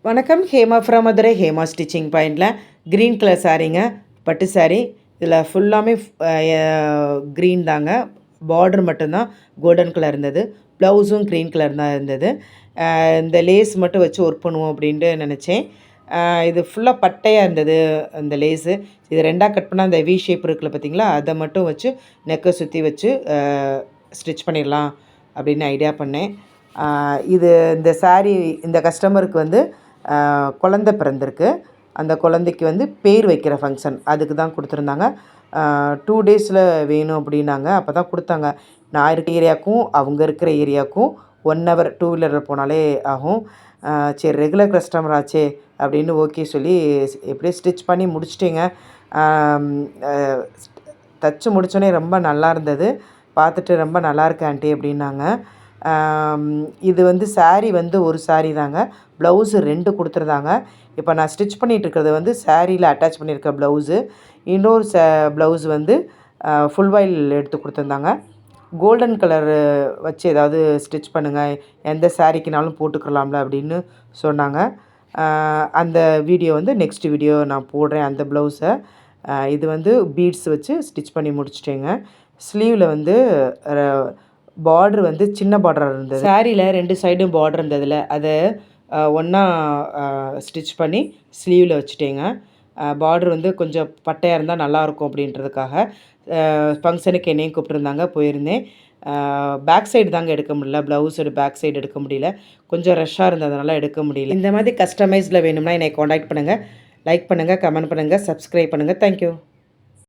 வணக்கம். Hema from Madurai. Hema stitching பாயிண்டில் green colour சாரீங்க, பட்டு சாரீ. இதில் ஃபுல்லாமே க்ரீன் தாங்க. பார்டர் மட்டும்தான் கோல்டன் கலர் இருந்தது. ப்ளவுஸும் க்ரீன் கலர் தான் இருந்தது. இந்த லேஸ் மட்டும் வச்சு ஒர்க் பண்ணுவோம் அப்படின்ட்டு நினச்சேன். இது ஃபுல்லாக பட்டையாக இருந்தது அந்த லேஸு. இது ரெண்டாக கட் பண்ணால் அந்த வி ஷேப் இருக்குல்ல பார்த்தீங்களா, அதை மட்டும் வச்சு நெக்கை சுற்றி வச்சு ஸ்டிச் பண்ணிடலாம் அப்படின்னு ஐடியா பண்ணேன். இது இந்த சாரீ இந்த கஸ்டமருக்கு வந்து குழந்த பிறந்திருக்கு. அந்த குழந்தைக்கு வந்து பேர் வைக்கிற ஃபங்க்ஷன் அதுக்கு தான் கொடுத்துருந்தாங்க. 2 டேஸில் வேணும் அப்படின்னாங்க. அப்போ தான் கொடுத்தாங்க. நான் இருக்கிற ஏரியாவுக்கும் அவங்க இருக்கிற ஏரியாவுக்கும் 1 ஹவர் 2 வீலரில் போனாலே ஆகும். சரி ரெகுலர் கஸ்டமர் ஆச்சே அப்படின்னு ஓகே சொல்லி எப்படியோ ஸ்டிச் பண்ணி முடிச்சிட்டேங்க. தச்சு முடித்தோடனே ரொம்ப நல்லா இருந்தது. பார்த்துட்டு ரொம்ப நல்லாயிருக்கு ஆண்டி அப்படின்னாங்க. இது வந்து சாரீ வந்து ஒரு சாரீ தாங்க. ப்ளவுஸு 2 கொடுத்துருந்தாங்க. இப்போ நான் ஸ்டிச் பண்ணிகிட்ருக்கிறது வந்து சாரியில் அட்டாச் பண்ணியிருக்க ப்ளவுஸு. இன்னொரு ப்ளவுஸ் வந்து ஃபுல் வாயில் எடுத்து கொடுத்துருந்தாங்க. கோல்டன் கலரு வச்சு ஏதாவது ஸ்டிச் பண்ணுங்கள், எந்த சாரீக்குனாலும் போட்டுக்கலாம்ல அப்படின்னு சொன்னாங்க. அந்த வீடியோ வந்து நெக்ஸ்ட் வீடியோ நான் போடுறேன் அந்த ப்ளவுஸை. இது வந்து பீட்ஸ் வச்சு ஸ்டிச் பண்ணி முடிச்சிட்டேங்க. ஸ்லீவில் வந்து பார்ட்ரு வந்து சின்ன பார்டராக இருந்தது. சாரியில் 2 சைடும் பார்டர் இருந்ததில் அதை ஒன்றா ஸ்டிச் பண்ணி ஸ்லீவில் வச்சுட்டேங்க. பார்ட்ரு வந்து கொஞ்சம் பட்டையாக இருந்தால் நல்லாயிருக்கும் அப்படின்றதுக்காக ஃபங்க்ஷனுக்கு என்னையும் கூப்பிட்ருந்தாங்க, போயிருந்தேன். பேக் சைடு தாங்க எடுக்க முடியல, ப்ளவுஸோட பேக் சைடு எடுக்க முடியல. கொஞ்சம் ரஷ்ஷாக இருந்ததுனால எடுக்க முடியல. இந்த மாதிரி கஸ்டமைஸில் வேணும்னா என்னை காண்டாக்ட் பண்ணுங்கள். லைக் பண்ணுங்கள், கமெண்ட் பண்ணுங்கள், சப்ஸ்கிரைப் பண்ணுங்கள். தேங்க்யூ.